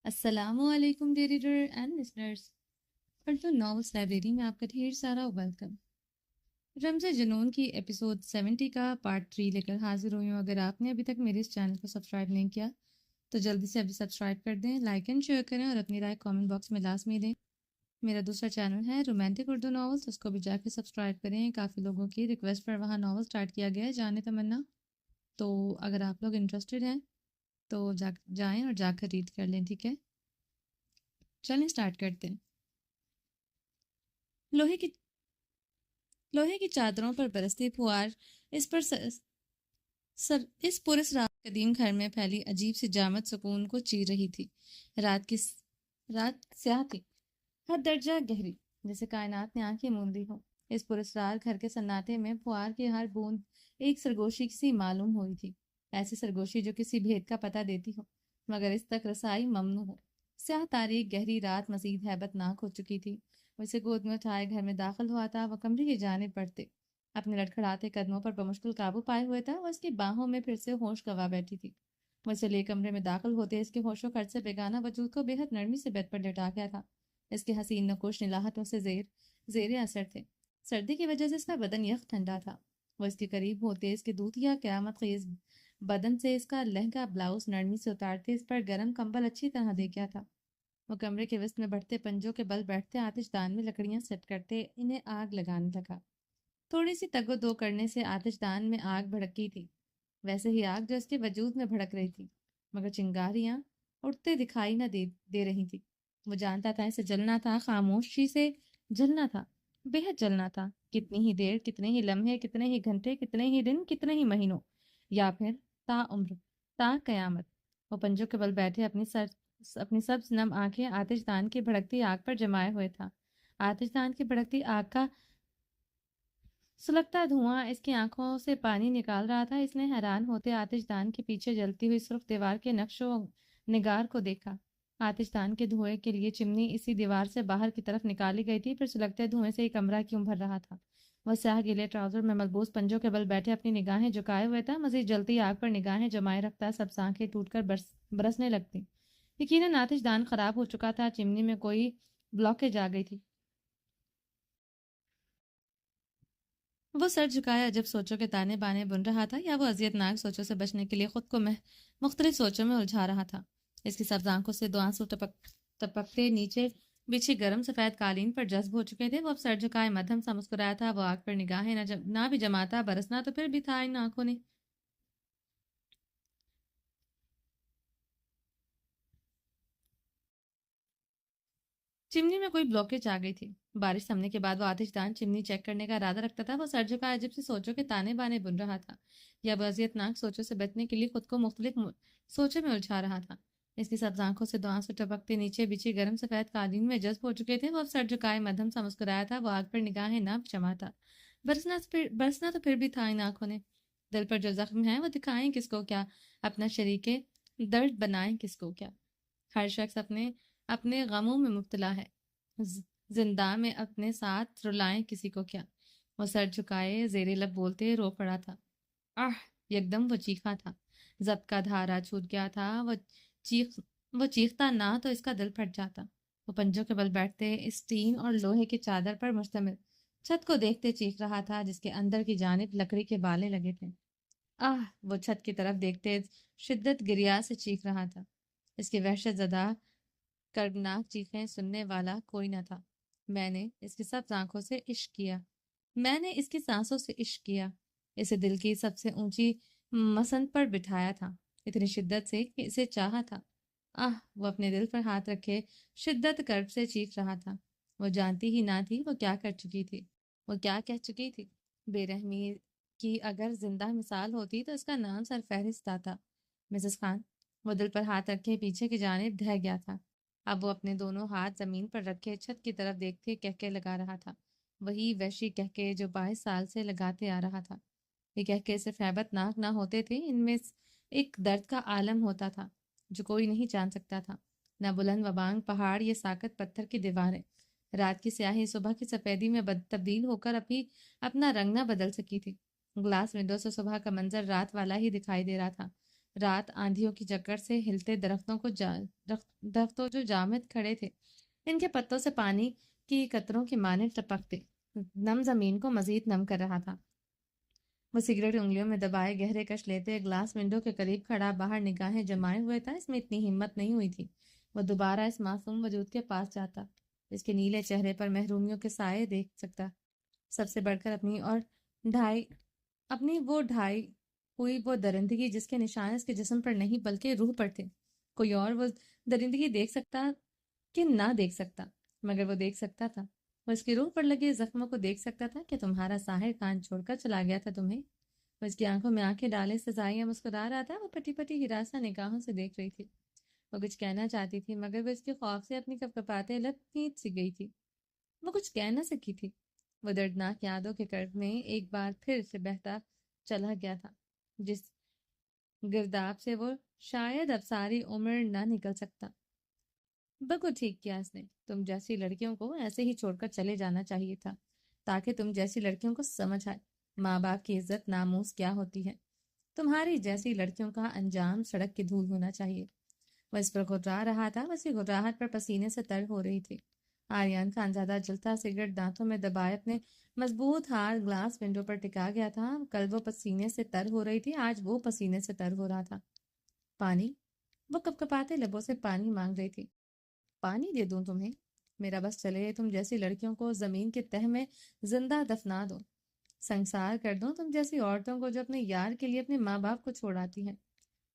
السلام علیکم dear reader and listeners, Urdu novels library میں آپ کا ڈھیر سارا ویلکم۔ رمز جنون کی ایپیسوڈ 70 کا پارٹ 3 لے کر حاضر ہوئی ہوں۔ اگر آپ نے ابھی تک میرے اس چینل کو سبسکرائب نہیں کیا تو جلدی سے ابھی سبسکرائب کر دیں، لائک اینڈ شیئر کریں اور اپنی رائے کامنٹ باکس میں لازمی دیں۔ میرا دوسرا چینل ہے رومانٹک اردو ناولس، اس کو بھی جا کے سبسکرائب کریں۔ کافی لوگوں کی ریکویسٹ پر وہاں ناول سٹارٹ کیا گیا ہے، جانے تمنا۔ تو اگر آپ لوگ انٹرسٹڈ ہیں تو جائیں اور جا کر ریڈ کر لیں، ٹھیک ہے؟ چلیں سٹارٹ کرتے ہیں۔ لوہے کی لوہے کی چادروں پر برستی پھوار اس پر اس پراسرار قدیم گھر میں پھیلی عجیب سی جامد سکون کو چیر رہی تھی۔ رات سیاہ تھی، حد درجہ گہری، جیسے کائنات نے آنکھیں موند لی ہو۔ اس پراسرار گھر کے سناٹے میں پھوار کی ہر بوند ایک سرگوشی سی معلوم ہوئی تھی، ایسی سرگوشی جو کسی بھید کا پتہ دیتی ہو مگر اس تک رسائی ممنوع ہو۔ سیاہ تاریک گہری رات مزید ہیبت ناک ہو چکی تھی۔ وہ اسے گود میں اٹھائے گھر میں داخل ہوا تھا۔ وہ کمرے کی جانب بڑھتے اپنے لڑکھڑاتے قدموں پر بمشکل قابو پائے ہوئے تھا۔ وہ اس کی باہوں میں پھر سے ہوش گنوا بیٹھی تھی۔ وہ اسے لے کمرے میں داخل ہوتے اس کے ہوش و خرچ سے بیگانہ وجود کو بے حد نرمی سے بیڈ پر لٹا گیا تھا۔ اس کے حسین نقوش نلاحتوں سے زیر اثر تھے۔ سردی کی وجہ سے اس کا بدن یخ ٹھنڈا تھا۔ وہ اس کے قریب ہوتے اس کے دودھیا قیامت خیز بدن سے اس کا لہنگا بلاؤز نرمی سے اتارتے اس پر گرم کمبل اچھی طرح دیکھا تھا۔ وہ کمرے کے وسط میں بڑھتے پنجوں کے بل بیٹھتے آتش دان میں لکڑیاں سیٹ کرتے انہیں آگ لگانے لگا۔ تھوڑی سی تگ و دو کرنے سے آتش دان میں آگ بھڑکی تھی، ویسے ہی آگ جو اس کے وجود میں بھڑک رہی تھی، مگر چنگاریاں اٹھتے دکھائی نہ دے رہی تھی۔ وہ جانتا تھا اسے جلنا تھا، خاموشی سے جلنا تھا، بے حد جلنا تھا۔ کتنی ہی دیر، کتنے ہی لمحے، کتنے ہی گھنٹے، کتنے ہی دن، کتنے ہی مہینوں، یا پھر تا عمر، تا قیامت۔ وہ پنجوں کے بل بیٹھے اپنی سبز نم آنکھیں آتش دان کی بھڑکتی آگ پر جمائے ہوئے تھا۔ آتش دان کی بھڑکتی آگ کا سلگتا دھواں اس کی آنکھوں سے پانی نکال رہا تھا۔ اس نے حیران ہوتے آتش دان کے پیچھے جلتی ہوئی سرخ دیوار کے نقش و نگار کو دیکھا۔ آتش دان کے دھوئے کے لیے چمنی اسی دیوار سے باہر کی طرف نکالی گئی تھی، پھر سلگتے دھوئیں سے ہی کمرہ کیوں بھر رہا تھا۔ وہ سیاہ گیلے ٹراؤزر میں ملبوس پنجوں کے بل بیٹھے اپنی نگاہیں جھکائے ہوئے تھا، مزید جلتی آگ پر نگاہیں جمائے رکھتا، سب آنکھیں ٹوٹ کر برسنے لگتی۔ یقیناً آتش دان خراب ہو چکا تھا، چمنی میں کوئی بلاکیج آ گئی تھی۔ وہ سر جھکایا جب سوچوں کے تانے بانے بن رہا تھا، یا وہ اذیت ناک سوچوں سے بچنے کے لیے خود کو مختلف سوچوں میں الجھا رہا تھا۔ اس کی سبز آنکھوں سے دو آنسو ٹپکتے نیچے بچھی گرم سفید قالین پر جذب ہو چکے تھے۔ وہ اب سر جھکائے مدھم سا مسکرایا تھا۔ وہ آگ پر نگاہیں نہ بھی جماتا، برسنا تو پھر بھی تھا ان آنکھوں نے۔ چمنی میں کوئی بلاکیج آ گئی تھی۔ بارش تھمنے کے بعد وہ آتش دان چمنی چیک کرنے کا ارادہ رکھتا تھا۔ وہ سر جھکائے عجیب سے سوچوں کے تانے بانے بن رہا تھا، یا وہ اذیت ناک سوچوں سے بچنے کے لیے خود کو مختلف سوچوں میں الجھا رہا تھا۔ اس کی سبز آنکھوں سے دو آنسو ٹپکتے نیچے بچھی گرم سفید قالین میں جذب ہو چکے تھے۔ وہ اب سر جھکائے مدھم سا مسکرایا تھا۔ وہ آگ پر نگاہیں نہ جماتا، برسنا تو پھر بھی تھا ان آنکھوں نے۔ دل پر جو زخم ہے وہ دکھائیں کس کو کیا، اپنا شریک درد بنائیں کس کو کیا۔ ہر شخص اپنے غموں میں مبتلا ہے، زندہ میں اپنے ساتھ رلائیں کسی کو کیا۔ وہ سر جھکائے زیر لب بولتے رو پڑا تھا۔ یکدم وہ چیخا تھا، ضبط کا دھارا چھوٹ گیا تھا۔ وہ چیختا نہ تو اس کا دل پھٹ جاتا۔ وہ پنجوں کے بل بیٹھتے اس ٹین اور لوہے کی چادر پر مشتمل چھت کو دیکھتے چیخ رہا تھا، جس کے اندر کی جانب لکڑی کے بالے لگے تھے۔ وہ چھت کی طرف دیکھتے شدت گریا سے چیخ رہا تھا۔ اس کی وحشت زدہ کربناک چیخیں سننے والا کوئی نہ تھا۔ میں نے اس کی سبز آنکھوں سے عشق کیا، میں نے اس کی سانسوں سے عشق کیا، اسے دل کی سب سے اونچی مسند پر بٹھایا تھا، اتنی شدت سے کہ اسے چاہا تھا۔ وہ اپنے دل پر ہاتھ رکھے شدت کرب سے چیخ رہا تھا۔ وہ جانتی ہی نہ تھی وہ کیا کر چکی تھی، وہ کیا کہہ چکی تھی۔ بے رحمی کی اگر زندہ مثال ہوتی تو اس کا نام سر فہرست آتا۔ مسز خان۔ وہ دل پر ہاتھ رکھے پیچھے کی جانب ڈھہ گیا تھا۔ اب وہ اپنے دونوں ہاتھ زمین پر رکھے چھت کی طرف دیکھتے کہکے لگا رہا تھا، وہی وحشی کہکے جو 22 سال سے لگاتے آ رہا تھا۔ یہ کہکے صرف ہیبت ناک نہ ہوتے تھے، ان میں ایک درد کا عالم ہوتا تھا جو کوئی نہیں جان سکتا تھا، نہ بلند و بانگ پہاڑ یہ ساکت پتھر کی دیواریں۔ رات کی سیاہی صبح کی سفیدی میں تبدیل ہو کر ابھی اپنا رنگ نہ بدل سکی تھی۔ گلاس ونڈو سے صبح کا منظر رات والا ہی دکھائی دے رہا تھا۔ رات آندھیوں کی چکر سے ہلتے درختوں جو جامد کھڑے تھے، ان کے پتوں سے پانی کی قطروں کی مانند ٹپکتے نم زمین کو مزید نم کر رہا تھا۔ وہ سگریٹ انگلیوں میں دبائے گہرے کش لیتے گلاس ونڈو کے قریب کھڑا باہر نگاہیں جمائے ہوئے تھا۔ اس میں اتنی ہمت نہیں ہوئی تھی وہ دوبارہ اس معصوم وجود کے پاس جاتا، اس کے نیلے چہرے پر محرومیوں کے سائے دیکھ سکتا، سب سے بڑھ کر اپنی ہوئی وہ درندگی جس کے نشان اس کے جسم پر نہیں بلکہ روح پر تھے۔ کوئی اور وہ درندگی دیکھ سکتا کہ نہ دیکھ سکتا، مگر وہ دیکھ سکتا تھا۔ وہ اس کی روح پر لگے زخموں کو دیکھ سکتا تھا کہ تمہارا ساحر کان چھوڑ کر چلا گیا تھا تمہیں۔ وہ اس کی آنکھوں میں آنکھیں ڈالے سزائیاں مسکرا رہا تھا۔ وہ پٹی پٹی ہراساں نگاہوں سے دیکھ رہی تھی۔ وہ کچھ کہنا چاہتی تھی مگر وہ اس کے خوف سے اپنی کپکپاتے لب پیٹ سی گئی تھی۔ وہ کچھ کہہ نہ سکی تھی۔ وہ دردناک یادوں کے قرب میں ایک بار پھر سے بہتا چلا گیا تھا، جس گرداب سے وہ شاید اب ساری عمر نہ نکل سکتا۔ بگو ٹھیک کیا اس نے، تم جیسی لڑکیوں کو ایسے ہی چھوڑ کر چلے جانا چاہیے تھا، تاکہ تم جیسی لڑکیوں کو سمجھ آئے ماں باپ کی عزت ناموس کیا ہوتی ہے۔ تمہاری جیسی لڑکیوں کا انجام سڑک کی دھول ہونا چاہیے۔ وہ اس پر گھٹرا رہا تھا، اس کی گھٹراہٹ پر پسینے سے تر ہو رہی تھی۔ آریان خانزادہ جلتا سگریٹ دانتوں میں دبائے اپنے مضبوط ہاتھ گلاس ونڈو پر ٹکا گیا تھا۔ کل وہ پسینے سے تر ہو رہی تھی، آج وہ پسینے سے تر ہو رہا تھا۔ پانی؟ وہ کپکپاتے لبوں سے پانی مانگ رہی تھی۔ پانی دے دوں تمہیں؟ میرا بس چلے تم جیسی لڑکیوں کو زمین کے تہ میں زندہ دفنا دو، سنسار کر دوں تم جیسی عورتوں کو جو اپنے یار کے لیے اپنے ماں باپ کو چھوڑاتی ہیں۔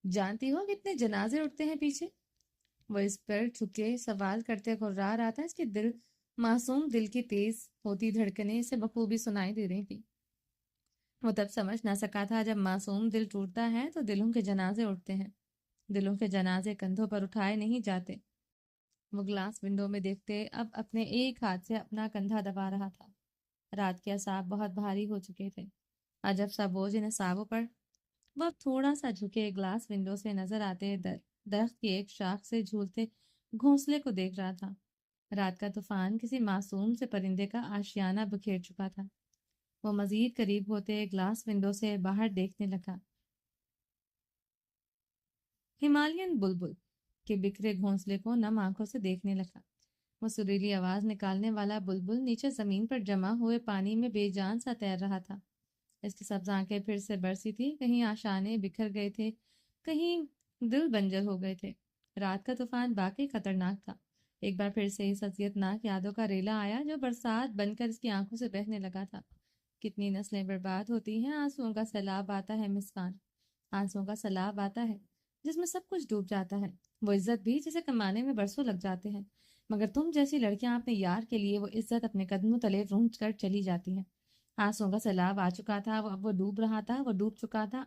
جانتی ہو کتنے جنازے اٹھتے ہیں پیچھے؟ وہ اس پر جھکے سوال کرتے گھرا رہا تھا۔ اس کے معصوم دل کی تیز ہوتی دھڑکنیں اسے بخوبی سنائی دے رہی تھی۔ وہ تب سمجھ نہ سکا تھا جب معصوم دل ٹوٹتا ہے تو دلوں کے جنازے اٹھتے ہیں، دلوں کے جنازے کندھوں پر اٹھائے نہیں جاتے۔ وہ گلاس ونڈو میں دیکھتے اب اپنے ایک ہاتھ سے اپنا کندھا دبا رہا تھا۔ رات کے اعصاب بہت بھاری ہو چکے تھے، عجب سا بوجھ ان اعصابوں پر۔ وہ اب تھوڑا سا جھکے گلاس ونڈو سے نظر آتے درخت کی ایک شاخ سے جھولتے گھونسلے کو دیکھ رہا تھا۔ رات کا طوفان کسی معصوم سے پرندے کا آشیانہ بکھیر چکا تھا۔ وہ مزید قریب ہوتے گلاس ونڈو سے باہر دیکھنے لگا۔ ہمالین بلبل کے بکھرے گھونسلے کو نم آنکھوں سے دیکھنے لگا۔ وہ سریلی آواز نکالنے والا بلبل نیچے زمین پر جمع ہوئے پانی میں بے جان سا تیر رہا تھا۔ اس کی سبز آنکھیں پھر سے برسی تھی، کہیں آشانے بکھر گئے تھے، کہیں دل بنجر ہو گئے تھے۔ رات کا طوفان باقی خطرناک تھا۔ ایک بار پھر سے اس اذیتناک یادوں کا ریلا آیا جو برسات بن کر اس کی آنکھوں سے بہنے لگا تھا۔ کتنی نسلیں برباد ہوتی ہیں، آنسوؤں کا سیلاب آتا ہے مسکان، آنسوؤں کا سیلاب آتا ہے جس میں سب کچھ ڈوب جاتا ہے، وہ عزت بھی جسے کمانے میں برسوں لگ جاتے ہیں، مگر تم جیسی لڑکیاں اپنے یار کے لیے وہ عزت اپنے قدموں تلے رونچ کر چلی جاتی ہیں۔ آنسوؤں کا سیلاب آ چکا تھا، اب وہ ڈوب رہا تھا، وہ ڈوب چکا تھا۔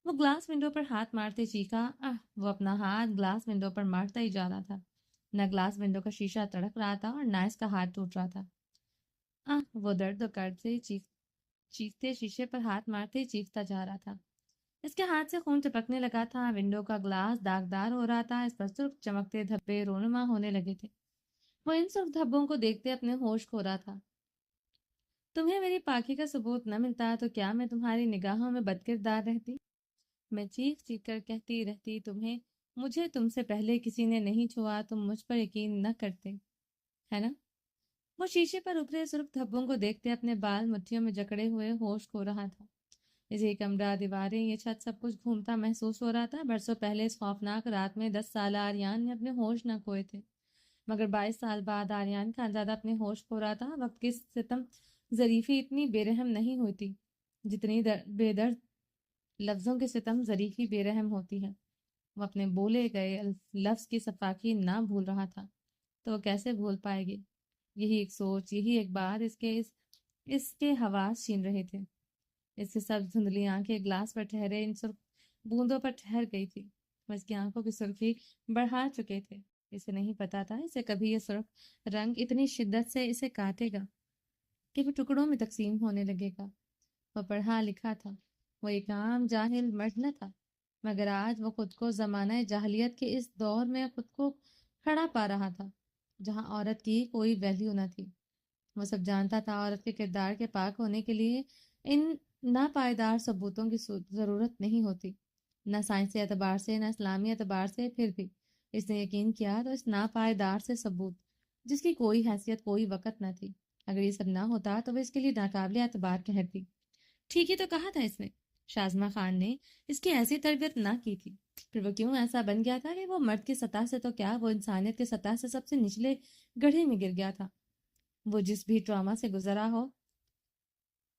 وہ گلاس ونڈو پر ہاتھ مارتے چیخا۔ وہ اپنا ہاتھ گلاس ونڈو پر مارتا ہی جا رہا تھا۔ نہ گلاس ونڈو کا شیشہ تڑک رہا تھا اور نہ اس کا ہاتھ ٹوٹ رہا تھا۔ وہ درد و کرب سے چیختے شیشے پر ہاتھ مارتے ہی چیختا جا رہا تھا۔ اس کے ہاتھ سے خون ٹپکنے لگا تھا، ونڈو کا گلاس داغدار ہو رہا تھا، اس پر سرخ چمکتے دھبے رونما ہونے لگے تھے۔ وہ ان سرخ دھبوں کو دیکھتے اپنے ہوش کھو رہا تھا۔ تمہیں میری پاکی کا ثبوت نہ ملتا تو کیا میں تمہاری نگاہوں میں بد کردار رہتی؟ میں چیخ چیخ کر کہتی رہتی مجھے تم سے پہلے کسی نے نہیں چھوا، تم مجھ پر یقین نہ کرتے، ہے نا؟ وہ شیشے پر ابھرے سرخ دھبوں کو دیکھتے اپنے بال مٹھیوں میں جکڑے ہوئے ہوش کھو رہا تھا۔ یہ کمرہ، دیواریں، یہ چھت، سب کچھ گھومتا محسوس ہو رہا تھا۔ برسوں پہلے اس خوفناک رات میں 10 سالہ آریان نے اپنے ہوش نہ کھوئے تھے، مگر 22 سال بعد آریان خانزادہ اپنے ہوش کھو رہا تھا۔ وقت کی ستم ظریفی اتنی بے رحم نہیں ہوتی جتنی بے درد لفظوں کے ستم ظریفی بے رحم ہوتی ہے۔ وہ اپنے بولے گئے لفظ کی صفاکی نہ بھول رہا تھا، تو وہ کیسے بھول پائے گی؟ یہی ایک سوچ، یہی ایک بات اس کے حواس چھین رہے تھے۔ اس کی سب دھندلی آنکھیں گلاس پر ٹھہرے ان سرخ بوندوں پر ٹھہر گئی تھی۔ وہ اس کی آنکھوں کی سرخی بڑھا چکے تھے۔ اسے نہیں پتا تھا اسے کبھی یہ سرخ رنگ اتنی شدت سے اسے کاٹے گا کہ وہ ٹکڑوں میں تقسیم ہونے لگے گا۔ وہ پڑھا لکھا تھا، وہ ایک عام جاہل مرد نہ تھا، مگر آج وہ خود کو زمانہ جاہلیت کے اس دور میں خود کو کھڑا پا رہا تھا جہاں عورت کی کوئی ویلیو نہ تھی۔ وہ سب جانتا تھا، عورت کے کردار کے پاک ہونے کے لیے ان ناپائیدار ثبوتوں کی ضرورت نہیں ہوتی۔ نہ سائنسی اعتبار سے نہ اسلامی اعتبار سے، پھر بھی اس نے یقین کیا تو اس ناپائیدار سے ثبوت جس کی کوئی حیثیت کوئی وقت نہ تھی، اگر یہ سب نہ ہوتا تو وہ اس کے لیے ناقابل اعتبار ٹھہرتی۔ ٹھیک ہی تو کہا تھا اس نے، شازمہ خان نے اس کی ایسی تربیت نہ کی تھی، پھر وہ کیوں ایسا بن گیا تھا کہ وہ مرد کی سطح سے تو کیا، وہ انسانیت کی سطح سے سب سے نچلے گڑھے میں گر گیا تھا۔ وہ جس بھی ٹراما سے گزرا ہو،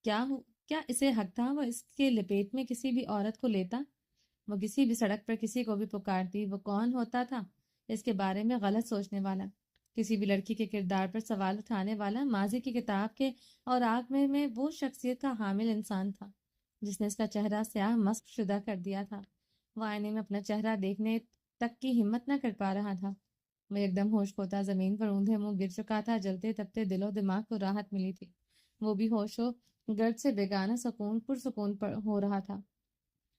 کیا اسے حق تھا وہ اس کے لپیٹ میں کسی بھی عورت کو لیتا؟ وہ کسی بھی سڑک پر کسی کو بھی پکارتی۔ وہ کون ہوتا تھا اس کے بارے میں غلط سوچنے والا، کسی بھی لڑکی کے کردار پر سوال اٹھانے والا، ماضی کی کتاب کے اور آگ میں وہ شخصیت کا حامل انسان تھا جس نے اس کا چہرہ سیاہ مسخ شدہ کر دیا تھا۔ وہ آئینے میں اپنا چہرہ دیکھنے تک کی ہمت نہ کر پا رہا تھا۔ وہ ایک دم ہوش کھوتا زمین پر اوندھے منہ گر چکا تھا۔ جلتے تپتے دل و دماغ کو راحت ملی تھی۔ وہ بھی ہوش و گرد سے بیگانہ سکون پرسکون ہو رہا تھا۔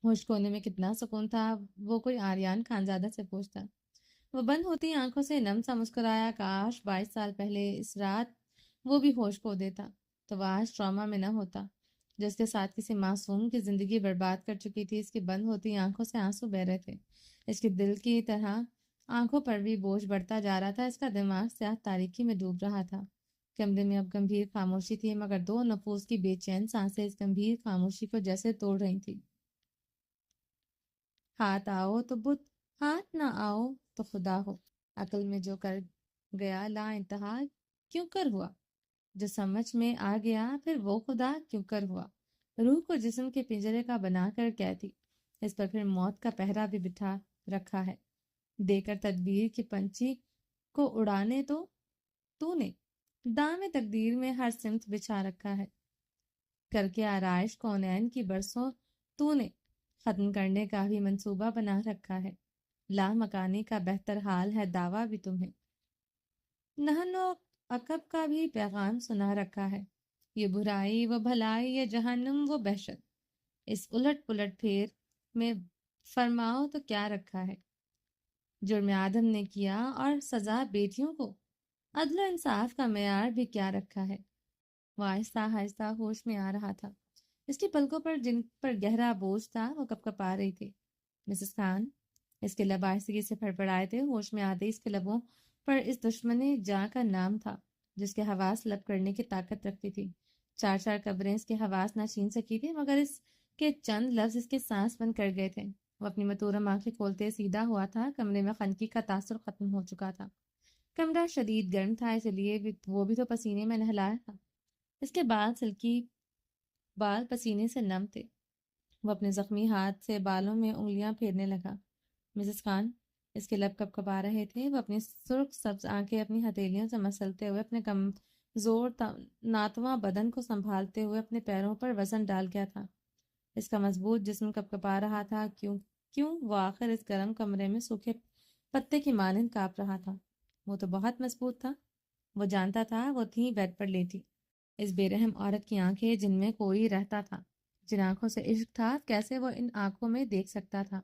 ہوش کھونے میں کتنا سکون تھا، وہ کوئی آریان خانزادہ سے پوچھتا۔ وہ بند ہوتی آنکھوں سے نم سا مسکرایا۔ کاش 22 سال پہلے اس رات وہ بھی ہوش کھو دیتا تو وہ آج ٹراما میں نہ ہوتا جس کے ساتھ کسی معصوم کی زندگی برباد کر چکی تھی۔ اس کی بند ہوتی آنکھوں سے آنسو بہہ رہے تھے۔ اس کے دل کی طرح آنکھوں پر بھی بوجھ بڑھتا جا رہا تھا۔ اس کا دماغ سیاہ تاریکی میں ڈوب رہا تھا۔ کمرے میں اب گمبھیر خاموشی تھی، مگر دو نفوس کی بے چین سانسیں اس گمبھیر خاموشی کو جیسے توڑ رہی تھی۔ ہاتھ آؤ تو بت، ہاتھ نہ آؤ تو خدا ہو۔ عقل میں جو کر گیا لا انتہا کیوں کر ہوا، جو سمجھ میں آ گیا پھر وہ خدا کیوں کر ہوا۔ روح کو جسم کے پنجرے کا بنا کر کہتی، اس پر پھر موت کا پہرا بھی بٹھا رکھا ہے۔ دے کر تدبیر کی پنچھی کو اڑانے تو نے دام تقدیر میں ہر سمت بچھا رکھا ہے۔ کر کے آرائش کونین کی برسوں تو نے ختم کرنے کا بھی منصوبہ بنا رکھا ہے۔ لا مکانی کا بہتر حال ہے دعویٰ بھی تمہیں، نہن و عقب کا بھی پیغام سنا رکھا ہے۔ یہ برائی وہ بھلائی، یہ جہنم وہ بحشت، اس الٹ پلٹ پھیر میں فرماؤ تو کیا رکھا ہے۔ جرم آدم نے کیا اور سزا بیٹیوں کو، عدل و انصاف کا معیار بھی کیا رکھا ہے۔ وہ آہستہ آہستہ ہوش میں آ رہا تھا۔ اس کی پلکوں پر جن پر گہرا بوجھ تھا وہ کپ کپ آ رہی تھی۔ مسز خان، اس کے لب آہستگی سے پھڑپڑائے تھے۔ ہوش میں آتے اس کے لبوں پر اس دشمن جاں کا نام تھا جس کے حواس لب کرنے کی طاقت رکھتی تھی۔ چار چار قبریں اس کے حواس نہ چھین سکی تھی، مگر اس کے چند لفظ اس کے سانس بند کر گئے تھے۔ وہ اپنی متورم آنکھیں کھولتے سیدھا ہوا تھا۔ کمرے میں خنکی کا تاثر ختم ہو چکا تھا۔ کمرہ شدید گرم تھا، اس لیے وہ بھی تو پسینے میں نہلایا تھا۔ اس کے بال پسینے سے نم تھے۔ وہ اپنے زخمی ہاتھ سے بالوں میں انگلیاں پھیرنے لگا۔ مسز خان، اس کے لب کپ کپا رہے تھے۔ وہ اپنی سرخ سبز آنکھیں اپنی ہتھیلیوں سے مسلتے ہوئے اپنے کمزور ناتواں بدن کو سنبھالتے ہوئے اپنے پیروں پر وزن ڈال گیا تھا۔ اس کا مضبوط جسم کپ کپا رہا تھا۔ کیوں وہ آخر اس گرم کمرے میں سوکھے پتے کی مانند کانپ رہا تھا۔ وہ تو بہت مضبوط تھا۔ وہ جانتا تھا وہ تھی بیڈ پر لیٹی۔ اس بے رحم عورت کی آنکھیں جن میں کوئی رہتا تھا، جن آنکھوں سے عشق تھا، کیسے وہ ان آنکھوں میں دیکھ سکتا تھا؟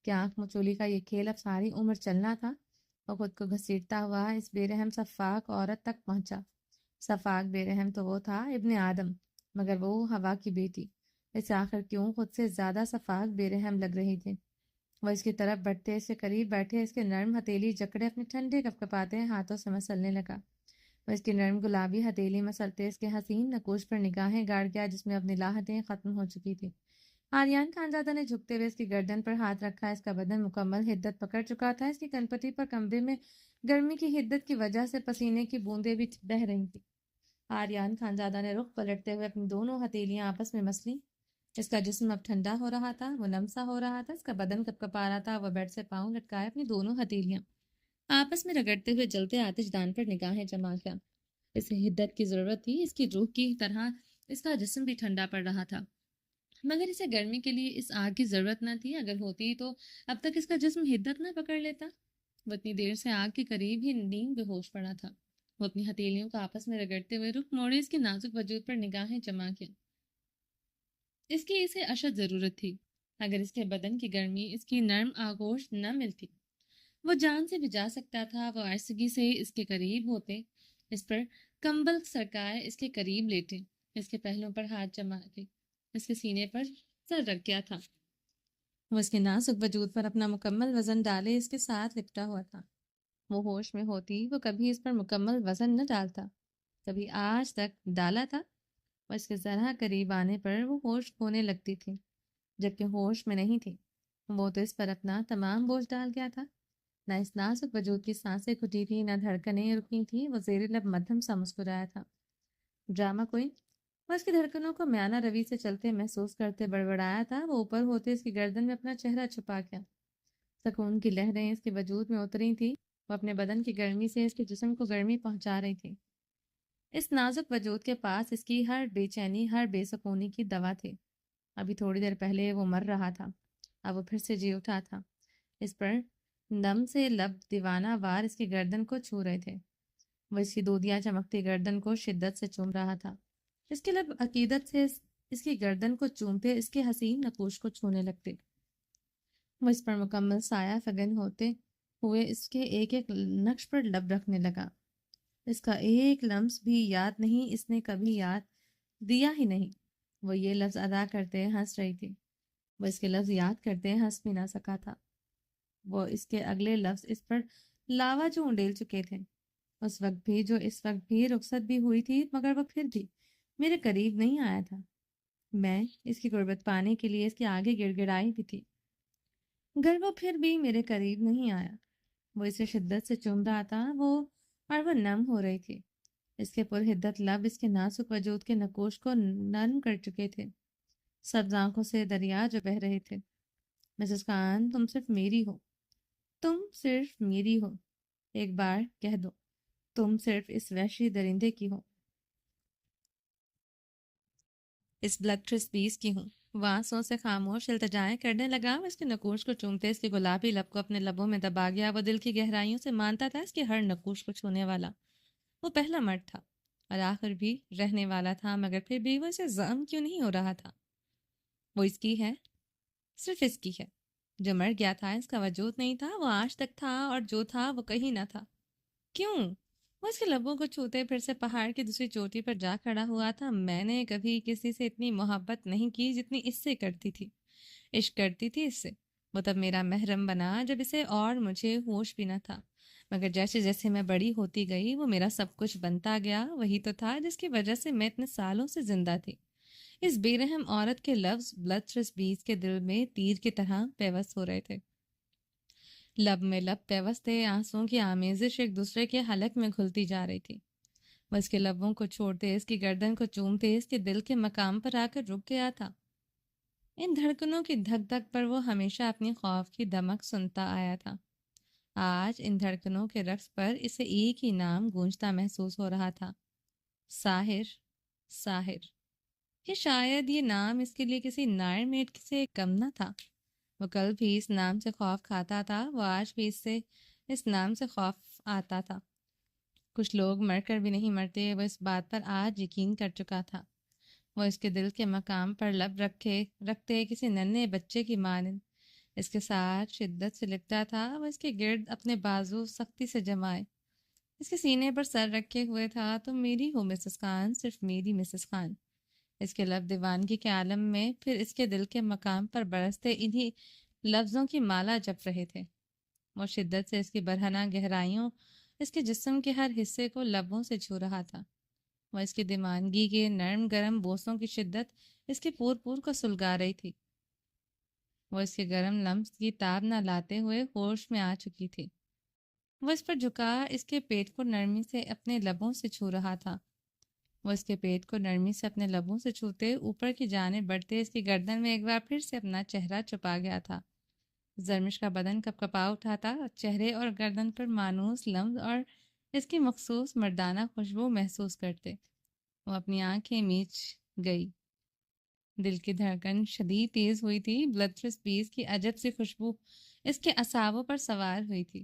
کیا آنکھ مچولی کا یہ کھیل اب ساری عمر چلنا تھا؟ وہ خود کو گھسیٹتا ہوا اس بے رحم صفاک عورت تک پہنچا۔ صفاک بے رحم تو وہ تھا، ابن آدم، مگر وہ ہوا کی بیٹی۔ اس آخر کیوں خود سے زیادہ صفاک بے رحم لگ رہی تھی۔ وہ اس کی طرف بڑھتے، اس کے قریب بیٹھے، اس کے نرم ہتھیلی جکڑے اپنے ٹھنڈے کپکپاتے ہاتھوں سے مسلنے لگا۔ وہ اس کی نرم گلابی ہتھیلی مسلتے اس کے حسین نکوش پر نگاہیں گاڑ گیا جس میں اب نلاحتیں ختم ہو چکی تھی۔ آریان خانزادہ نے جھکتے ہوئے اس کی گردن پر ہاتھ رکھا۔ اس کا بدن مکمل حدت پکڑ چکا تھا۔ اس کی کنپٹی پر کمرے میں گرمی کی حدت کی وجہ سے پسینے کی بوندیں بھی بہہ رہی تھیں۔ آریان خانزادہ نے رخ پلٹتے ہوئے اپنی دونوں ہتھیلیاں آپس میں مس لیں۔ اس کا جسم اب ٹھنڈا ہو رہا تھا، وہ نم سا ہو رہا تھا، اس کا بدن کپ کپا رہا تھا۔ وہ بیڈ سے پاؤں لٹکائے اپنی دونوں ہتھیلیاں آپس میں رگڑتے ہوئے جلتے آتش دان پر نگاہیں جما کیا۔ اسے حدت کی ضرورت تھی، اس کی روح کی طرح اس کا جسم بھی ٹھنڈا پڑ رہا تھا، مگر اسے گرمی کے لیے اس آگ کی ضرورت نہ تھی۔ اگر ہوتی تو اب تک اس کا جسم حدت نہ پکڑ لیتا۔ وہ اتنی دیر سے آگ کے قریب ہی نیم بے ہوش پڑا تھا۔ وہ اپنی ہتھیلیوں کو آپس میں رگڑتے ہوئے رخ موڑے اس کے نازک وجود پر نگاہیں جما کیا۔ اس کی اسے اشد ضرورت تھی۔ اگر اس کے بدن کی گرمی اس کی نرم آغوش نہ ملتی، وہ جان سے بھی جا سکتا تھا۔ وہ آہستگی سے اس کے قریب ہوتے، اس پر کمبل سرکائے اس کے قریب لیٹے، اس کے پہلوں پر ہاتھ جما کے اس کے سینے پر سر رکھ گیا تھا۔ وہ اس کے نازک وجود پر اپنا مکمل وزن ڈالے اس کے ساتھ لپٹا ہوا تھا۔ وہ ہوش میں ہوتی وہ کبھی اس پر مکمل وزن نہ ڈالتا، کبھی آج تک ڈالا تھا۔ اور اس کے ذرا قریب آنے پر وہ ہوش کھونے لگتی تھی، جبکہ ہوش میں نہیں تھی۔ وہ تو اس پر اپنا تمام بوجھ ڈال گیا تھا۔ نہ اس نازک وجود کی سانسیں کھٹی تھی، نہ دھڑکنیں رکی تھیں۔ وہ زیر لب مدھم سا مسکرایا تھا۔ ڈرامہ کوئی؟ وہ اس کی دھڑکنوں کو میانہ روی سے چلتے محسوس کرتے بڑبڑایا تھا۔ وہ اوپر ہوتے اس کی گردن میں اپنا چہرہ چھپا گیا۔ سکون کی لہریں اس کے وجود میں اتری تھیں۔ وہ اپنے بدن کی گرمی سے اس کے جسم کو گرمی پہنچا رہی تھی۔ اس نازک وجود کے پاس اس کی ہر بے چینی، ہر بے سکونی کی دوا تھی۔ ابھی تھوڑی دیر پہلے وہ مر رہا تھا، اب وہ پھر سے جی اٹھا تھا۔ اس پر نم سے لب دیوانہ وار اس کی گردن کو چھو رہے تھے۔ وہ اس کی دودیاں چمکتی گردن کو شدت سے چوم رہا تھا۔ اس کے لب عقیدت سے اس کی گردن کو چومتے اس کے حسین نقوش کو چھونے لگتے۔ وہ اس پر مکمل سایہ فگن ہوتے ہوئے اس کے ایک ایک نقش پر لب رکھنے لگا۔ اس کا ایک لمس بھی یاد نہیں، اس نے کبھی یاد دیا ہی نہیں۔ وہ یہ لفظ ادا کرتے ہنس رہی تھی۔ وہ اس کے لفظ یاد کرتے ہنس بھی نہ سکا تھا۔ وہ اس کے اگلے لفظ اس پر لاوا جو انڈیل چکے تھے۔ اس وقت بھی رخصت بھی ہوئی تھی، مگر وہ پھر بھی میرے قریب نہیں آیا تھا۔ میں اس کی قربت پانے کے لیے اس کے آگے گڑ گڑائی بھی تھی، گر وہ پھر بھی میرے قریب نہیں آیا۔ وہ اسے شدت سے چوم رہا تھا، اور وہ نم ہو رہی تھی۔ اس کے پرحدت لب اس کے نازک وجود کے نقوش کو نرم کر چکے تھے۔ سبز آنکھوں سے دریا جو بہہ رہے تھے۔ مسز خان، تم صرف میری ہو، تم صرف میری ہو، ایک بار کہہ دو، تم صرف اس وحشی درندے کی ہو، اس بلڈتھرس بیس کی ہوں۔ وہ آنسوں سے خاموش التجائیں کرنے لگا۔ وہ اس کے نقوش کو چومتے اس کے گلابی لب کو اپنے لبوں میں دبا گیا۔ وہ دل کی گہرائیوں سے مانتا تھا اس کے ہر نقوش کو چھونے والا وہ پہلا مرد تھا، اور آخر بھی رہنے والا تھا، مگر پھر بھی وہ اسے زعم کیوں نہیں ہو رہا تھا؟ وہ اس کی ہے، صرف اس کی ہے۔ جو مر گیا تھا اس کا وجود نہیں تھا، وہ آج تک تھا، اور جو تھا وہ کہیں نہ تھا۔ کیوں؟ وہ اس کے لبوں کو چھوتے پھر سے پہاڑ کی دوسری چوٹی پر جا کھڑا ہوا تھا۔ میں نے کبھی کسی سے اتنی محبت نہیں کی جتنی اس سے کرتی تھی، عشق کرتی تھی اس سے۔ وہ تب میرا محرم بنا جب اسے اور مجھے ہوش بھی نہ تھا، مگر جیسے جیسے میں بڑی ہوتی گئی وہ میرا سب کچھ بنتا گیا۔ وہی تو تھا جس کی وجہ سے میں اتنے سالوں سے زندہ تھی۔ اس بے رحم عورت کے لفظ بلڈتھرس بیس کے دل میں تیر کی طرح پیوست ہو رہے تھے۔ لب میں لب پیوستے، آنسوں کی آمیزش ایک دوسرے کے حلق میں گھلتی جا رہی تھی۔ وہ اس کے لبوں کو چھوڑتے، اس کی گردن کو چومتے اس کے دل کے مقام پر آ کر رک گیا تھا۔ ان دھڑکنوں کی دھک دھک پر وہ ہمیشہ اپنی خوف کی دمک سنتا آیا تھا۔ آج ان دھڑکنوں کے رقص پر اسے ایک ہی نام گونجتا محسوس ہو رہا تھا، ساحر، ساحر۔ کہ شاید یہ نام اس کے لیے کسی نائر میٹ سے کم نہ تھا۔ وہ کل بھی اس نام سے خوف کھاتا تھا، وہ آج بھی اس نام سے خوف آتا تھا۔ کچھ لوگ مر کر بھی نہیں مرتے، وہ اس بات پر آج یقین کر چکا تھا۔ وہ اس کے دل کے مقام پر لب رکھتے کسی ننھے بچے کی مانند اس کے ساتھ شدت سے لپٹا تھا۔ وہ اس کے گرد اپنے بازو سختی سے جمائے اس کے سینے پر سر رکھے ہوئے تھا۔ تم میری ہو مسز خان، صرف میری مسز خان۔ اس کے لب دیوانگی کے عالم میں پھر اس کے دل کے مقام پر برستے انہی لفظوں کی مالا جپ رہے تھے۔ وہ شدت سے اس کی برہنہ گہرائیوں، اس کے جسم کے ہر حصے کو لبوں سے چھو رہا تھا۔ وہ اس کی دیوانگی کے نرم گرم بوسوں کی شدت اس کے پور کو سلگا رہی تھی۔ وہ اس کے گرم لمس کی تاب نہ لاتے ہوئے ہوش میں آ چکی تھی۔ وہ اس پر جھکا اس کے پیٹ کو نرمی سے اپنے لبوں سے چھو رہا تھا۔ وہ اس کے پیٹ کو نرمی سے اپنے لبوں سے چھوتے اوپر کی جانب بڑھتے اس کی گردن میں ایک بار پھر سے اپنا چہرہ چھپا گیا تھا۔ زرمش کا بدن کپ کپا اٹھا تھا، چہرے اور گردن پر مانوس لمس اور اس کی مخصوص مردانہ خوشبو محسوس کرتے۔ وہ اپنی آنکھیں میچ گئی۔ دل کی دھڑکن شدید تیز ہوئی تھی۔ بلڈتھرس بیس کی عجب سی خوشبو اس کے اعصابوں پر سوار ہوئی تھی۔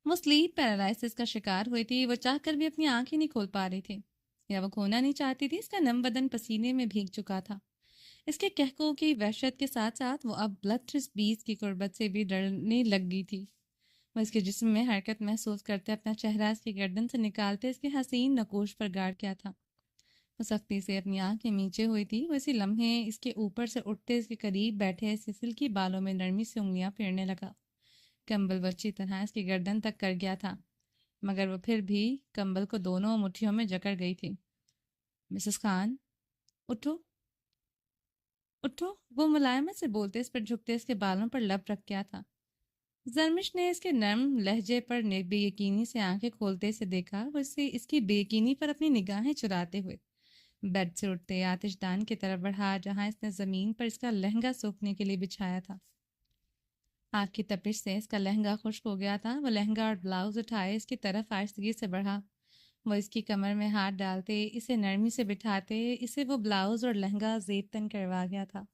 وہ سلیپ پیرالائسس کا شکار ہوئی تھی۔ وہ چاہ کر بھی اپنی آنکھیں نہیں کھول پا رہی تھی، یا وہ کھونا نہیں چاہتی تھی۔ اس کا نم بدن پسینے میں بھیگ چکا تھا۔ اس کے کہکوں کی وحشت کے ساتھ ساتھ وہ اب بلڈتھرس بیس کی قربت سے بھی ڈرنے لگ گئی تھی۔ وہ اس کے جسم میں حرکت محسوس کرتے اپنا چہرہ اس کی گردن سے نکالتے اس کے حسین نقوش پر گاڑ کیا تھا۔ وہ سختی سے اپنی آنکھیں میچے ہوئی تھی، وہ اسی لمحے اس کے اوپر سے اٹھتے اس کے قریب بیٹھے سسل کی بالوں میں نرمی سے انگلیاں پھیرنے لگا۔ کمبل وہ اچھی طرح اس کی گردن تک کر گیا تھا، مگر وہ پھر بھی کمبل کو دونوں مٹھیوں میں جکڑ گئی تھی۔ مسز خان، اٹھو اٹھو، وہ ملائمت سے بولتے اس پر جھکتے اس کے بالوں پر لب رکھ گیا تھا۔ زرمش نے اس کے نرم لہجے پر بے یقینی سے آنکھیں کھولتے سے دیکھا، وہ اس کی بے یقینی پر اپنی نگاہیں چراتے ہوئے بیڈ سے اٹھتے آتش دان کی طرف بڑھا جہاں اس نے زمین پر اس کا لہنگا سوکھنے کے لیے بچھایا تھا۔ آگ کی تپش سے اس کا لہنگا خشک ہو گیا تھا۔ وہ لہنگا اور بلاؤز اٹھائے اس کی طرف آہستگی سے بڑھا۔ وہ اس کی کمر میں ہاتھ ڈالتے، اسے نرمی سے بٹھاتے، اسے وہ بلاؤز اور لہنگا زیب تن کروا گیا تھا۔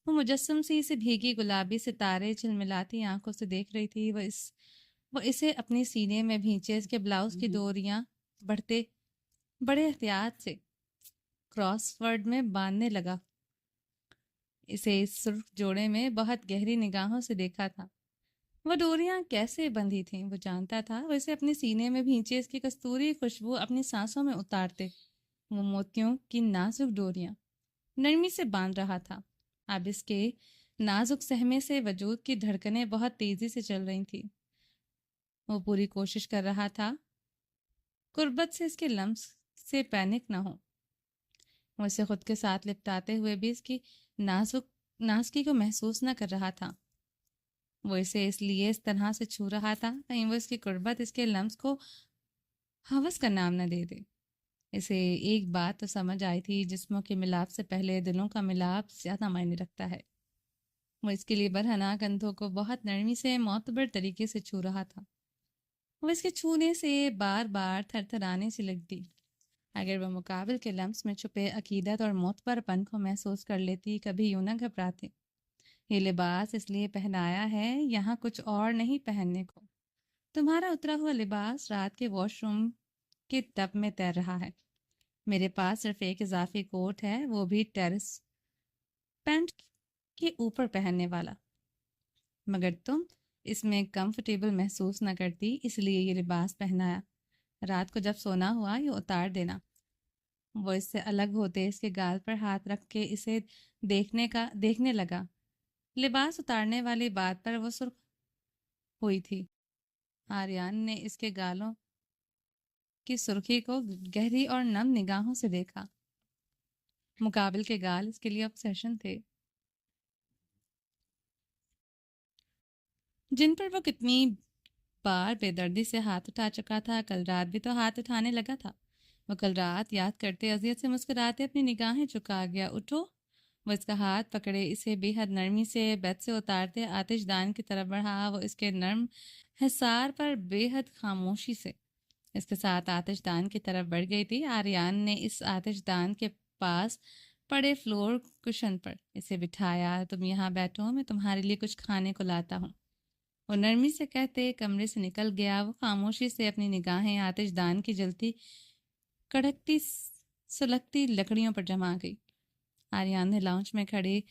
وہ مجسم سی اسے بھیگی گلابی ستارے جھلملاتی آنکھوں سے دیکھ رہی تھی۔ وہ اسے اپنے سینے میں بھینچے اس کے بلاؤز کی ڈوریاں بڑے احتیاط سے کراس ورڈ میں باندھنے لگا۔ اسے اس سرخ جوڑے میں بہت گہری نگاہوں سے دیکھا تھا۔ وہ ڈوریاں کیسے بندھی تھیں وہ جانتا تھا۔ وہ اسے اپنے سینے میں بھینچے اس کی کستوری خوشبو اپنی سانسوں میں اتارتے، وہ موتیوں کی نازک ڈوریاں نرمی سے باندھ رہا تھا۔ اب اس کے نازک سہمے سے وجود کی دھڑکنیں بہت تیزی سے چل رہی تھیں۔ وہ پوری کوشش کر رہا تھا قربت سے اس کے لمس سے پینک نہ ہو۔ وہ اسے خود کے ساتھ لپٹاتے ہوئے بھی اس کی نازکی کو محسوس نہ کر رہا تھا۔ وہ اسے اس لیے اس طرح سے چھو رہا تھا کہیں وہ اس کی قربت اس کے لمس کو ہوس کا نام نہ دے دے۔ اسے ایک بات تو سمجھ آئی تھی، جسموں کے ملاپ سے پہلے دلوں کا ملاپ زیادہ معنی رکھتا ہے۔ وہ اس کے لیے برہنہ کندھوں کو بہت نرمی سے معتبر طریقے سے چھو رہا تھا۔ وہ اس کے چھونے سے بار بار تھر تھرانے سے لگتی۔ اگر وہ مقابل کے لمس میں چھپے عقیدت اور معتبر پن کو محسوس کر لیتی، کبھی یوں نہ گھبراتے۔ یہ لباس اس لیے پہنایا ہے، یہاں کچھ اور نہیں پہننے کو۔ تمہارا اترا ہوا لباس رات کے واش روم کے ٹب میں تیر رہا ہے۔ میرے پاس صرف ایک اضافی کوٹ ہے، وہ بھی ٹیرس پینٹ کے اوپر پہننے والا، مگر تم اس میں کمفرٹیبل محسوس نہ کرتی، اس لیے یہ لباس پہنایا۔ رات کو جب سونا ہوا یہ اتار دینا۔ وہ اس سے الگ ہوتے اس کے گال پر ہاتھ رکھ کے اسے دیکھنے لگا۔ لباس اتارنے والی بات پر وہ سرخ ہوئی تھی۔ آریان نے اس کے گالوں کی سرخی کو گہری اور نم نگاہوں سے دیکھا۔ مقابل کے گال اس کے لیے obsession تھے، جن پر وہ کتنی بار بے دردی سے ہاتھ اٹھا چکا تھا۔ کل رات بھی تو ہاتھ اٹھانے لگا تھا۔ وہ کل رات یاد کرتے اذیت سے مسکراتے اپنی نگاہیں چکا گیا۔ اٹھو، وہ اس کا ہاتھ پکڑے اسے بے حد نرمی سے بیت سے اتارتے آتش دان کی طرف بڑھا۔ وہ اس کے نرم حصار پر بے حد خاموشی سے اس کے ساتھ آتش دان کی طرف بڑھ گئی تھی۔ آریان نے اس آتش دان کے پاس پڑے فلور کشن پر اسے بٹھایا۔ تم یہاں بیٹھو، میں تمہارے لیے کچھ کھانے کو لاتا ہوں، وہ نرمی سے کہتے کمرے سے نکل گیا۔ وہ خاموشی سے اپنی نگاہیں آتش دان کی جلتی کڑکتی سلگتی لکڑیوں پر جما گئی۔ آریان نے لاؤنج میں کھڑے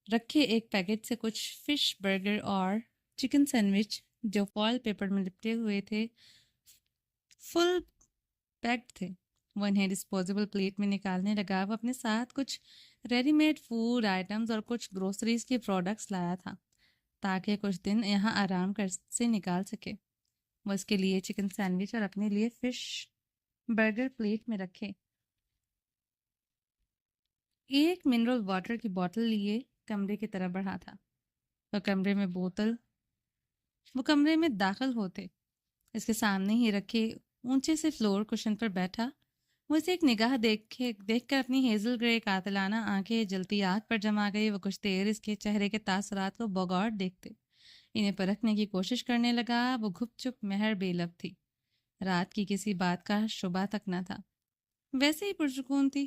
رکھے ایک پیکٹ سے کچھ فش برگر اور چکن سینڈوچ جو فوائل پیپر میں لپٹے ہوئے تھے فل پیکڈ تھے، وہ انہیں ڈسپوزیبل پلیٹ میں نکالنے لگا۔ وہ اپنے ساتھ کچھ ریڈی میڈ فوڈ آئٹمز اور کچھ گروسریز کے پروڈکٹس لایا تھا تاکہ کچھ دن یہاں آرام سے نکال سکے۔ وہ اس کے لیے چکن سینڈوچ اور اپنے لیے فش برگر پلیٹ میں رکھے۔ ایک منرل واٹر کی بوتل لیے کمرے کی طرف بڑھا تھا۔ وہ کمرے میں داخل ہوتے اس کے سامنے ہی رکھے اونچے سے فلور کشن پر بیٹھا۔ وہ اسے ایک نگاہ دیکھ کر اپنی ہیزل گرے قاتلانہ آنکھیں جلتی آگ پر جما گئی۔ وہ کچھ دیر اس کے چہرے کے تاثرات کو بغور دیکھتے انہیں پرکھنے کی کوشش کرنے لگا۔ وہ گھپ چپ مہر بے لب تھی، رات کی کسی بات کا شبہ تک نہ تھا، ویسے ہی پرسکون تھی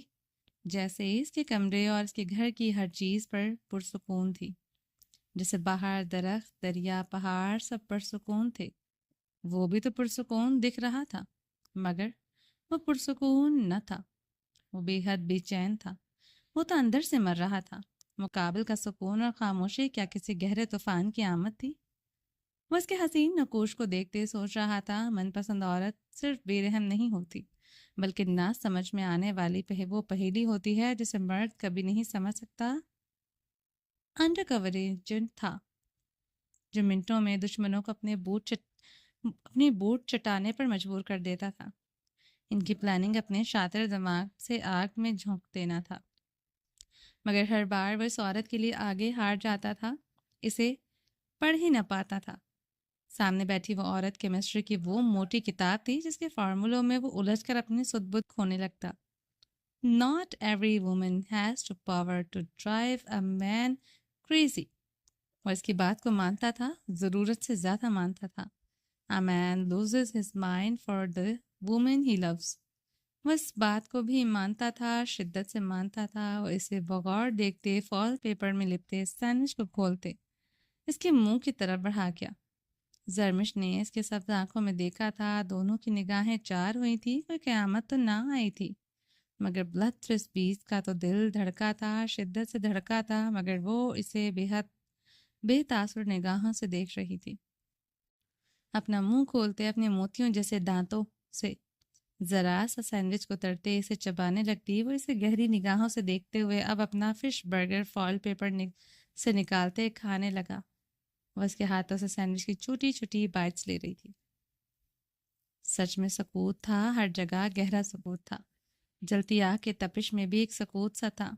جیسے اس کے کمرے اور اس کے گھر کی ہر چیز پر پرسکون تھی۔ جیسے باہر درخت، دریا، پہاڑ سب پرسکون تھے، وہ بھی تو پرسکون دکھ رہا تھا، مگر وہ پرسکون نہ تھا۔ وہ بے حد بے چین تھا، وہ تو اندر سے مر رہا تھا۔ مقابل کا سکون اور خاموشی کیا کسی گہرے طوفان کی آمد تھی؟ وہ اس کے حسین نقوش کو دیکھتے سوچ رہا تھا، من پسند عورت صرف بے رحم نہیں ہوتی، بلکہ نہ سمجھ میں آنے والی وہ پہیلی ہوتی ہے جسے مرد کبھی نہیں سمجھ سکتا۔ انڈر کور ایجنٹ تھا جو منٹوں میں دشمنوں کو اپنی بوٹ چٹانے پر مجبور کر دیتا تھا۔ ان کی پلاننگ اپنے شاطر دماغ سے آگ میں جھونک دینا تھا، مگر ہر بار وہ اس عورت کے لیے آگے ہار جاتا تھا، اسے پڑھ ہی نہ پاتا تھا۔ سامنے بیٹھی وہ عورت کیمسٹری کی وہ موٹی کتاب تھی جس کے فارمولوں میں وہ الجھ کر اپنی سدھ بدھ کھونے لگتا۔ Not every woman has the power to drive a man crazy۔ وہ اس کی بات کو مانتا تھا، ضرورت سے زیادہ مانتا تھا۔ A man loses his mind for the woman he loves۔ وہ اس بات کو بھی مانتا تھا، شدت سے مانتا تھا۔ وہ اسے بغور دیکھتے، فال پیپر میں لپٹے سینڈوچ کو کھولتے، اس کے منہ کی طرف بڑھا گیا۔ زرمش نے اس کے سبز آنکھوں میں دیکھا تھا، دونوں کی نگاہیں چار ہوئی تھی، کوئی قیامت تو نہ آئی تھی، مگر بلتھ تھرس بیسٹ کا تو دل دھڑکا تھا، شدت سے دھڑکا تھا، مگر وہ اسے بے تاثر نگاہوں سے دیکھ رہی تھی۔ اپنا منہ کھولتے اپنے موتیوں جیسے دانتوں سے ذرا سا سینڈوچ کو ترتے اسے چبانے لگتی۔ وہ اسے گہری نگاہوں سے دیکھتے ہوئے اب اپنا فش برگر فوائل پیپر سے نکالتے کھانے لگا۔ وہ اس کے ہاتھوں سے سینڈوچ کی چھوٹی چھوٹی بائٹس لے رہی تھی۔ سچ میں سکوت تھا، ہر جگہ گہرا سکوت تھا۔ جلتی آگ کے تپش میں بھی ایک سکوت سا تھا۔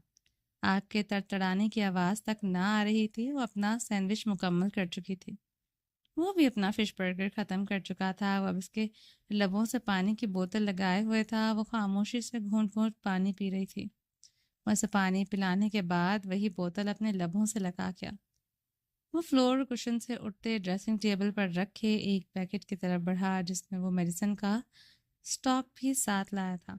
آگ کے تڑتڑانے کی آواز تک نہ آ رہی تھی۔ وہ اپنا سینڈوچ مکمل کر چکی تھی، وہ بھی اپنا فش برگر ختم کر چکا تھا۔ وہ اب اس کے لبوں سے پانی کی بوتل لگائے ہوئے تھا۔ وہ خاموشی سے گھونٹ گھونٹ پانی پی رہی تھی۔ وہ اسے پانی پلانے کے بعد وہی بوتل اپنے لبوں سے لگا گیا۔ وہ فلور کشن سے اٹھتے ڈریسنگ ٹیبل پر رکھے ایک پیکٹ کی طرف بڑھا جس میں وہ میڈیسن کا سٹاک بھی ساتھ لایا تھا۔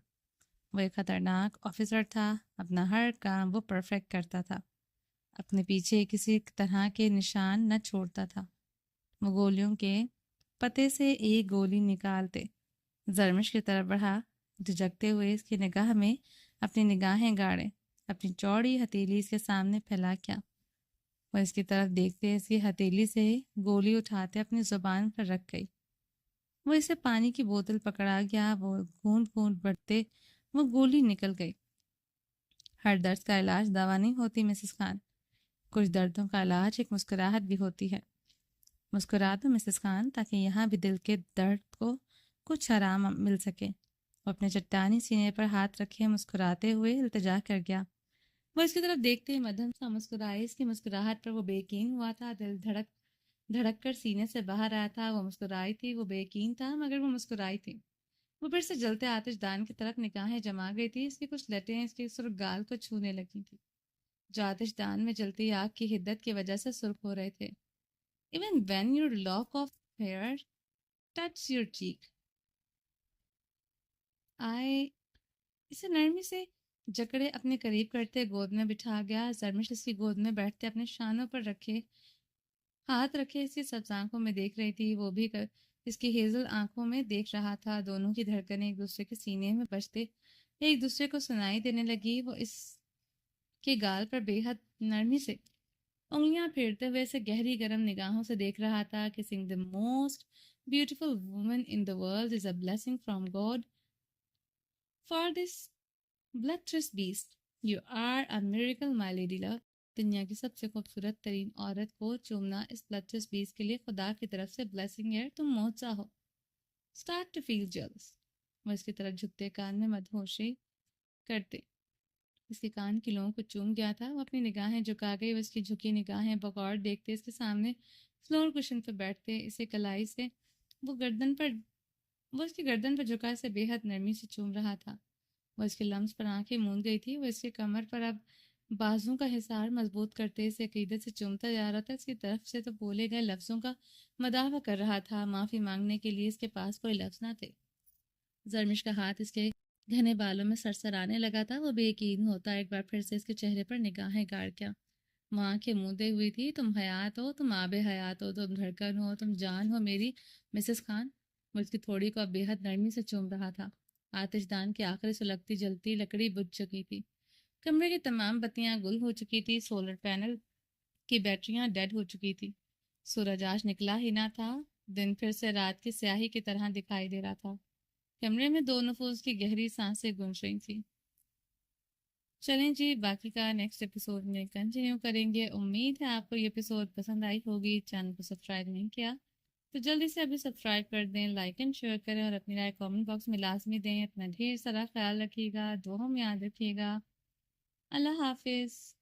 وہ ایک خطرناک آفیسر تھا، اپنا ہر کام وہ پرفیکٹ کرتا تھا، اپنے پیچھے کسی طرح کے نشان نہ چھوڑتا تھا۔ وہ گولیوں کے پتے سے ایک گولی نکالتے زرمش کی طرف بڑھا، جھجکتے ہوئے اس کی نگاہ میں اپنی نگاہیں گاڑے، اپنی چوڑی ہتھیلی اس کے سامنے پھیلا کیا۔ وہ اس کی طرف دیکھتے اس کی ہتھیلی سے گولی اٹھاتے اپنی زبان پر رکھ گئی۔ وہ اسے پانی کی بوتل پکڑا گیا، وہ گھونٹ گھونٹ بڑھتے وہ گولی نکل گئی۔ ہر درد کا علاج دوا نہیں ہوتی مسز خان، کچھ دردوں کا علاج ایک مسکراہٹ بھی ہوتی ہے۔ مسکرا دو مسز خان تاکہ یہاں بھی دل کے درد کو کچھ آرام مل سکے۔ وہ اپنے چٹانی سینے پر ہاتھ رکھے مسکراتے ہوئے التجا کر گیا۔ وہ اس کی طرف دیکھتے مدھم سا مسکرائے، اس کی مسکراہٹ پر وہ بے یقین ہوا تھا، دل دھڑک کر سینے سے باہر آیا تھا۔ وہ مسکرائی تھی، وہ بے یقین تھا مگر وہ مسکرائی تھی۔ وہ پھر سے جلتے آتش دان کی طرف نگاہیں جما گئی تھی، اس کی کچھ لٹیں اس کے سرخ گال کو چھونے لگی تھی جو آتش دان میں جلتی آگ کی حدت کی وجہ سے سرخ ہو رہے تھے۔ Even when your lock of hair touches your cheek، اسے نرمی سے جکڑے اپنے قریب کرتے گود میں بٹھا گیا۔ زرمش اس کی گود میں بیٹھتے اپنے شانوں پر ہاتھ رکھے اس کی سبز آنکھوں میں دیکھ رہی تھی، وہ بھی اس کی ہیزل آنکھوں میں دیکھ رہا تھا۔ دونوں کی دھڑکنیں ایک دوسرے کے سینے میں بجتے ایک دوسرے کو سنائی دینے لگی۔ وہ اس کے گال پر بے حد نرمی سے انگلیاں پھیرتے ہوئے اسے گہری گرم نگاہوں سے دیکھ رہا تھا۔ Kissing the most beautiful woman in the world is a blessing from God for this bloodthirsty beast. You are a miracle, my lady love۔ دنیا کی سب سے خوبصورت ترین عورت کو چومنا اس bloodthirsty beast کے لیے خدا کی طرف سے blessing ہے، تم معجزہ ہو۔ Start to feel jealous۔ وہ اس کی طرف جھکتے کان میں مدہوشی کرتے اس کے کان کی لوؤں کو چوم گیا تھا۔ وہ اپنی نگاہیں جھکا گئی، وہ اس کی جھکی نگاہیں بغور دیکھتے اس کے سامنے فلور کشن پہ بیٹھتے اسے کلائی سے وہ اس کی گردن پر جھکا اسے بے حد نرمی سے چوم رہا تھا۔ وہ اس کے لمس پر آنکھیں موند گئی تھی۔ وہ اس کے کمر پر اب بازوں کا حصار مضبوط کرتے اسے عقیدت سے چومتا جا رہا تھا۔ اس کی طرف سے تو بولے گئے لفظوں کا مداحہ کر رہا تھا، معافی مانگنے کے لیے اس کے پاس کوئی لفظ نہ تھے۔ زرمش کا ہاتھ اس کے گھنے بالوں میں سرسرانے لگا تھا۔ وہ بے یقین ہوتا ایک بار پھر سے اس کے چہرے پر نگاہیں گاڑ گیا۔ وہ آنکھیں مودے ہوئی تھی۔ تم حیات ہو، تم آب حیات ہو، تم دھڑکن ہو، تم جان ہو میری مسز خان۔ وہ اس کی تھوڑی کو اب بے حد نرمی سے چوم رہا تھا۔ آتش دان کی آخری سلگتی جلتی لکڑی بجھ چکی تھی۔ کمرے کی تمام بتیاں گل ہو چکی تھی، سولر پینل کی بیٹریاں ڈیڈ ہو چکی تھی۔ سورج آج نکلا ہی نہ تھا، دن پھر سے رات کی سیاہی کی طرح دکھائی دے رہا تھا۔ کمرے میں دو نفوس کی گہری سانسیں گونج رہی تھیں۔ چلیں جی، باقی کا نیکسٹ ایپیسوڈ میں کنٹینیو کریں گے۔ امید ہے آپ کو یہ ایپیسوڈ پسند آئی ہوگی۔ چینل کو سبسکرائب نہیں کیا تو جلدی سے ابھی سبسکرائب کر دیں، لائک اینڈ شیئر کریں اور اپنی رائے کامنٹ باکس میں لازمی دیں۔ اپنا ڈھیر سارا خیال رکھیے گا، دعاؤں میں یاد رکھیے گا۔ اللہ حافظ۔